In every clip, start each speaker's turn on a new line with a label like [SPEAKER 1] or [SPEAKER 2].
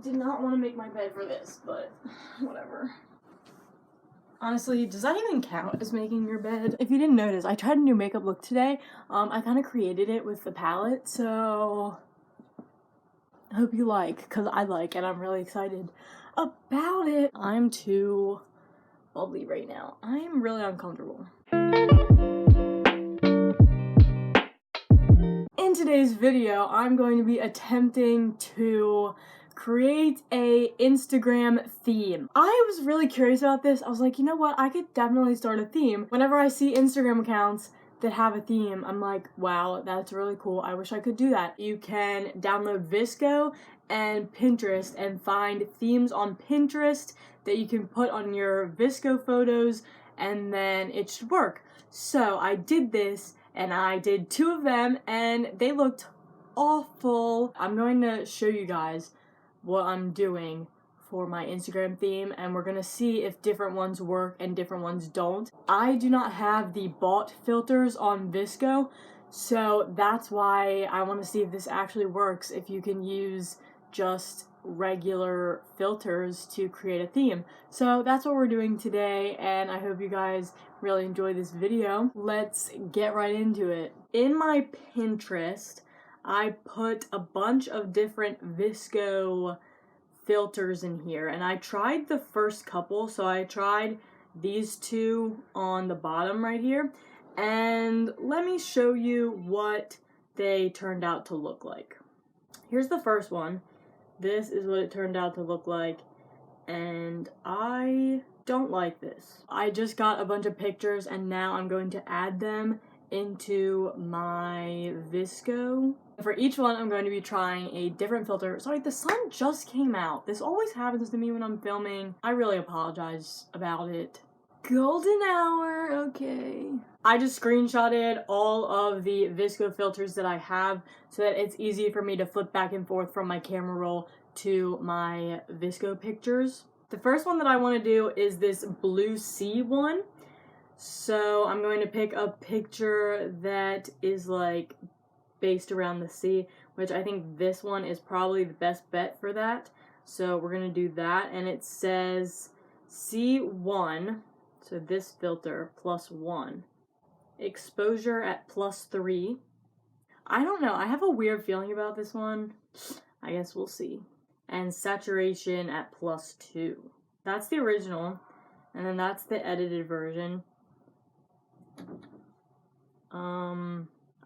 [SPEAKER 1] did not want to make my bed for this, but whatever. Honestly, does that even count as making your bed? If you didn't notice, I tried a new makeup look today. I kind of created it with the palette, so I hope you like, because I like, and I'm really excited about it. I'm too bubbly right now. I'm really uncomfortable. In today's video, I'm going to be attempting to create a Instagram theme. I was really curious about this. I was like, you know what? I could definitely start a theme. Whenever I see Instagram accounts that have a theme, I'm like, wow, that's really cool. I wish I could do that. You can download Visco and Pinterest and find themes on Pinterest that you can put on your Visco photos, and then it should work. So I did this, and I did 2 of them, and they looked awful. I'm going to show you guys what I'm doing for my Instagram theme, and we're gonna see if different ones work and different ones don't. I do not have the bought filters on Visco, so that's why I want to see if this actually works, if you can use just regular filters to create a theme. So that's what we're doing today, and I hope you guys really enjoy this video. Let's get right into it. In my Pinterest, I put a bunch of different Visco filters in here, and I tried the first couple. So I tried these 2 on the bottom right here, and let me show you what they turned out to look like. Here's the first one. This is what it turned out to look like, and I don't like this. I just got a bunch of pictures, and now I'm going to add them into my Visco. For each one, I'm going to be trying a different filter. Sorry, the sun just came out. This always happens to me when I'm filming. I really apologize about it. Golden hour, okay. I just screenshotted all of the Visco filters that I have so that it's easy for me to flip back and forth from my camera roll to my Visco pictures. The first one that I want to do is this blue sea one. So I'm going to pick a picture that is like based around the sea, which I think this one is probably the best bet for that. So we're going to do that, and it says C1, so this filter, +1. Exposure at +3. I don't know, I have a weird feeling about this one. I guess we'll see. And saturation at +2. That's the original, and then that's the edited version.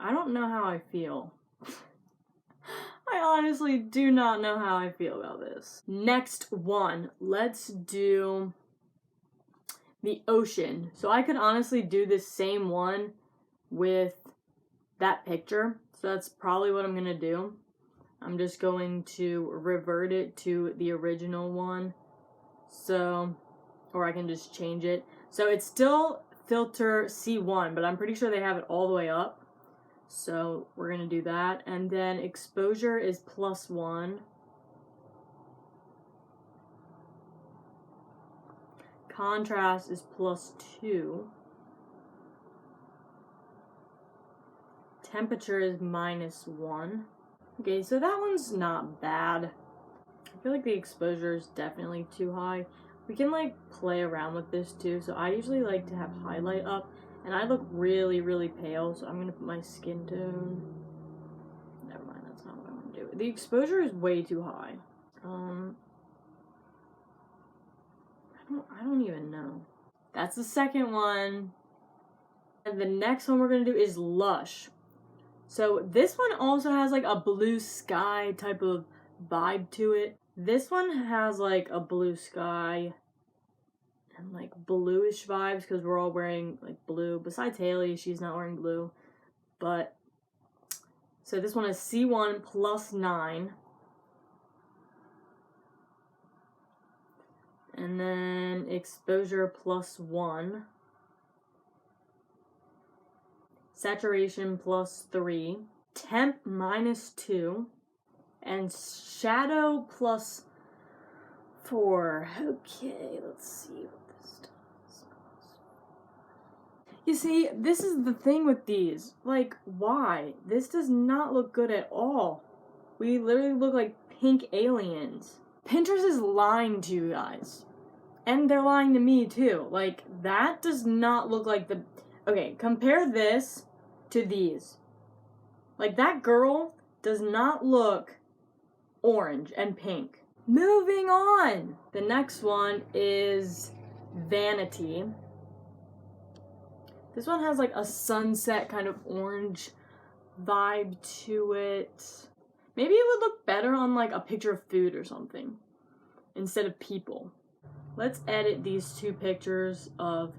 [SPEAKER 1] I don't know how I feel. I honestly do not know how I feel about this. Next one, let's do the ocean. So I could honestly do this same one with that picture. So that's probably what I'm gonna do. I'm just going to revert it to the original one. So, or I can just change it. So it's still filter C1, but I'm pretty sure they have it all the way up. So we're gonna do that. And then exposure is +1. Contrast is +2. Temperature is -1. Okay, so that one's not bad. I feel like the exposure is definitely too high. We can like play around with this too. So I usually like to have highlight up, and I look really, really pale, so I'm gonna put my skin tone. Never mind, that's not what I want to do. The exposure is way too high. I don't even know. That's the second one. And the next one we're gonna do is Lush. So this one also has like a blue sky type of vibe to it. This one has like a blue sky and like bluish vibes because we're all wearing like blue. Besides Haley, she's not wearing blue. But so this one is C1 +9. And then exposure +1. Saturation +3. Temp -2. And shadow +4. Okay, let's see what this does. You see, this is the thing with these. Like, why? This does not look good at all. We literally look like pink aliens. Pinterest is lying to you guys. And they're lying to me too. Like, that does not look like the... Okay, compare this to these. Like, that girl does not look orange and pink. Moving on! The next one is Vanity. This one has like a sunset kind of orange vibe to it. Maybe it would look better on like a picture of food or something instead of people. Let's edit these two pictures of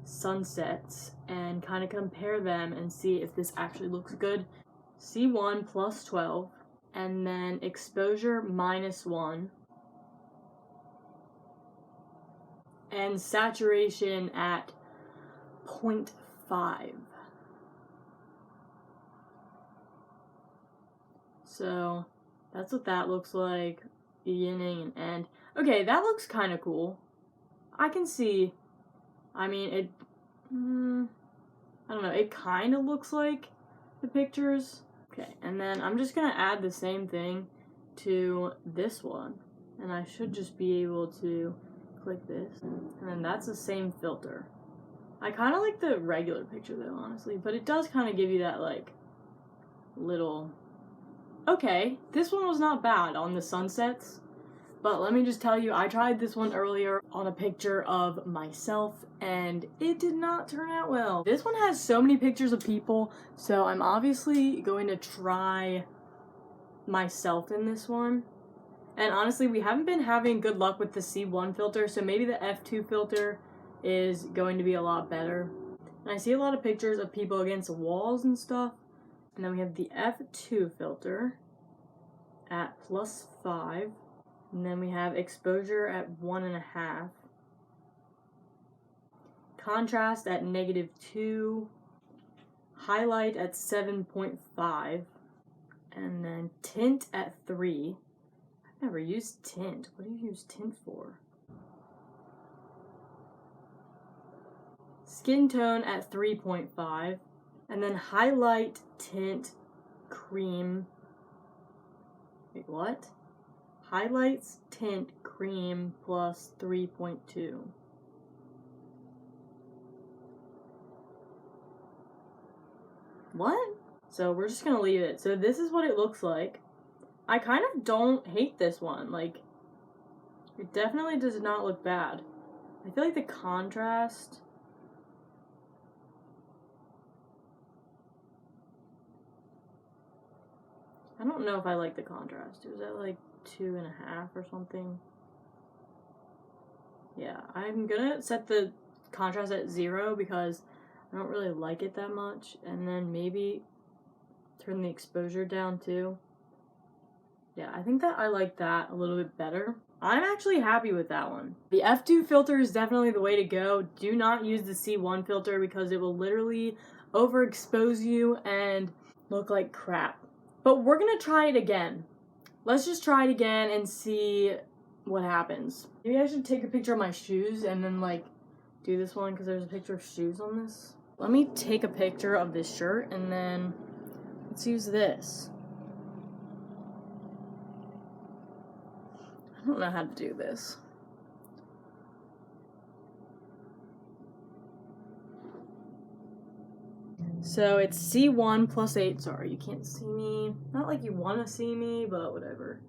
[SPEAKER 1] sunsets and kind of compare them and see if this actually looks good. C1 plus 12 and then exposure minus 1 and saturation at 0.5. So that's what that looks like, beginning and end. Okay, that looks kind of cool. I can see, I mean, it, I don't know, it kind of looks like the pictures. Okay, and then I'm just gonna add the same thing to this one. And I should just be able to click this. And then that's the same filter. I kind of like the regular picture though, honestly, but it does kind of give you that, like, little... Okay, this one was not bad on the sunsets, but let me just tell you, I tried this one earlier on a picture of myself, and it did not turn out well. This one has so many pictures of people, so I'm obviously going to try myself in this one. And honestly, we haven't been having good luck with the C1 filter, so maybe the F2 filter is going to be a lot better. And I see a lot of pictures of people against walls and stuff. And then we have the F2 filter at +5. And then we have exposure at 1.5. Contrast at -2. Highlight at 7.5. And then tint at 3. I've never used tint. What do you use tint for? Skin tone at 3.5. And then highlight, tint, cream. Wait, what? Highlights, tint, cream plus 3.2. What? So we're just gonna leave it. So this is what it looks like. I kind of don't hate this one. Like, it definitely does not look bad. I feel like the contrast... I don't know if I like the contrast. It was at like 2.5 or something. Yeah, I'm gonna set the contrast at 0 because I don't really like it that much. And then maybe turn the exposure down too. Yeah, I think that I like that a little bit better. I'm actually happy with that one. The F2 filter is definitely the way to go. Do not use the C1 filter because it will literally overexpose you and look like crap. But we're gonna try it again. Let's just try it again and see what happens. Maybe I should take a picture of my shoes and then like do this one because there's a picture of shoes on this. Let me take a picture of this shirt and then let's use this. I don't know how to do this. So it's C1 +8. Sorry, you can't see me. Not like you want to see me, but whatever.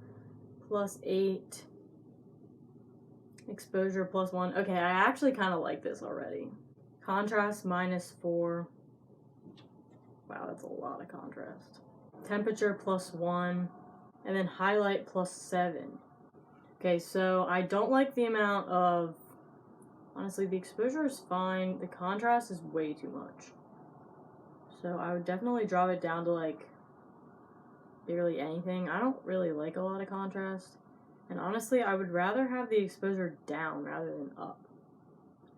[SPEAKER 1] +8. Exposure +1. Okay, I actually kind of like this already. Contrast -4. Wow, that's a lot of contrast. Temperature +1. And then highlight +7. Okay, so I don't like the amount of... Honestly, the exposure is fine. The contrast is way too much. So I would definitely drop it down to like barely anything. I don't really like a lot of contrast. And honestly, I would rather have the exposure down rather than up.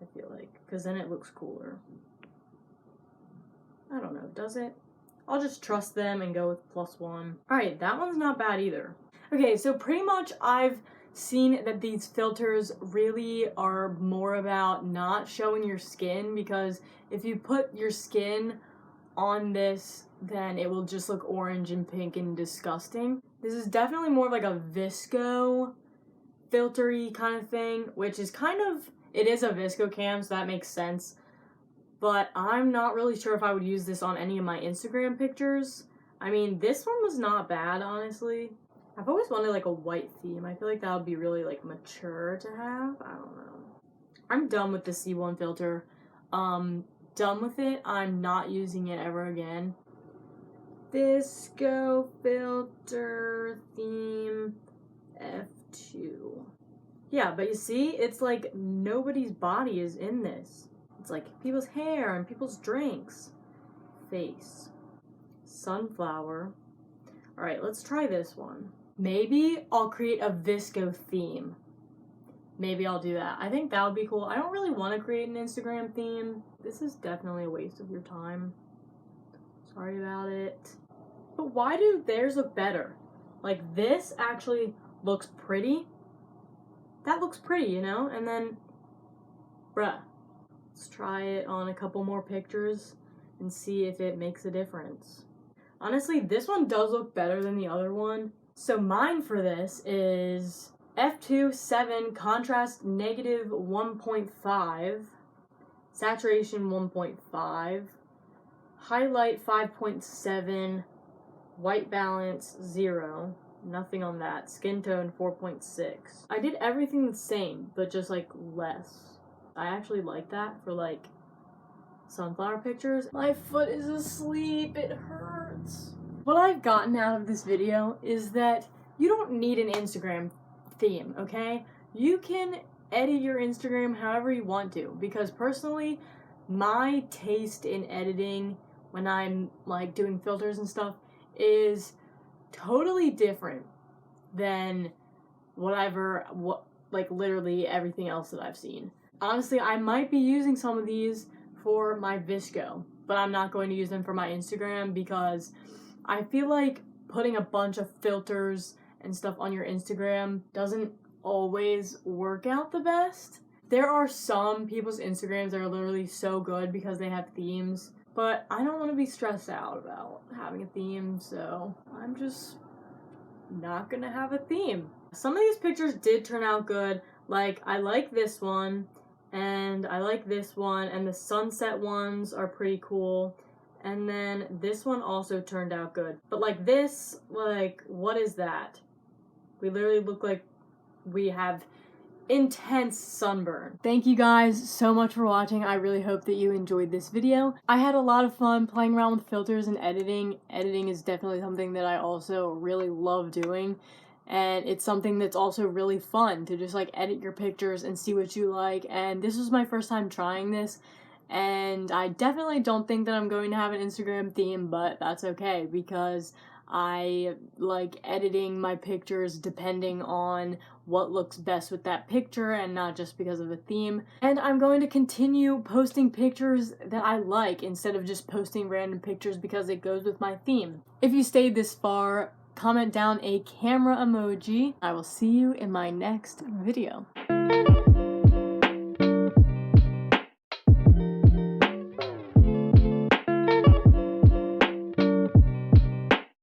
[SPEAKER 1] I feel like, because then it looks cooler. I don't know, does it? I'll just trust them and go with +1. Alright, that one's not bad either. Okay, so pretty much I've seen that these filters really are more about not showing your skin, because if you put your skin on this, then it will just look orange and pink and disgusting. This is definitely more of like a Visco filtery kind of thing, which is kind of, it is a Visco cam, so that makes sense. But I'm not really sure if I would use this on any of my Instagram pictures. I mean, this one was not bad, honestly. I've always wanted like a white theme. I feel like that would be really like mature to have. I don't know. I'm done with the C1 filter. Done with it. I'm not using it ever again. Visco filter theme F2. Yeah, but you see, it's like nobody's body is in this. It's like people's hair and people's drinks. Face. Sunflower. Alright, let's try this one. Maybe I'll create a Visco theme. Maybe I'll do that. I think that would be cool. I don't really want to create an Instagram theme. This is definitely a waste of your time. Sorry about it. But why do theirs look better? Like, this actually looks pretty. That looks pretty, you know? And then, bruh, let's try it on a couple more pictures and see if it makes a difference. Honestly, this one does look better than the other one. So mine for this is F2 7, contrast negative 1.5, saturation 1.5, highlight 5.7, white balance 0, nothing on that, skin tone 4.6. I did everything the same, but just like less. I actually like that for like sunflower pictures. My foot is asleep, it hurts. What I've gotten out of this video is that you don't need an Instagram theme, okay? You can edit your Instagram however you want to, because personally, my taste in editing when I'm like doing filters and stuff is totally different than like literally everything else that I've seen. Honestly, I might be using some of these for my Visco, but I'm not going to use them for my Instagram because I feel like putting a bunch of filters and stuff on your Instagram doesn't always work out the best. There are some people's Instagrams that are literally so good because they have themes, but I don't want to be stressed out about having a theme, so I'm just not gonna have a theme. Some of these pictures did turn out good. Like, I like this one, and I like this one, and the sunset ones are pretty cool. And then this one also turned out good. But like this, like, what is that? We literally look like we have intense sunburn. Thank you guys so much for watching. I really hope that you enjoyed this video. I had a lot of fun playing around with filters and editing. Editing is definitely something that I also really love doing. And it's something that's also really fun to just like edit your pictures and see what you like. And this was my first time trying this. And I definitely don't think that I'm going to have an Instagram theme, but that's okay because I like editing my pictures depending on what looks best with that picture and not just because of a theme. And I'm going to continue posting pictures that I like instead of just posting random pictures because it goes with my theme. If you stayed this far, comment down a camera emoji. I will see you in my next video.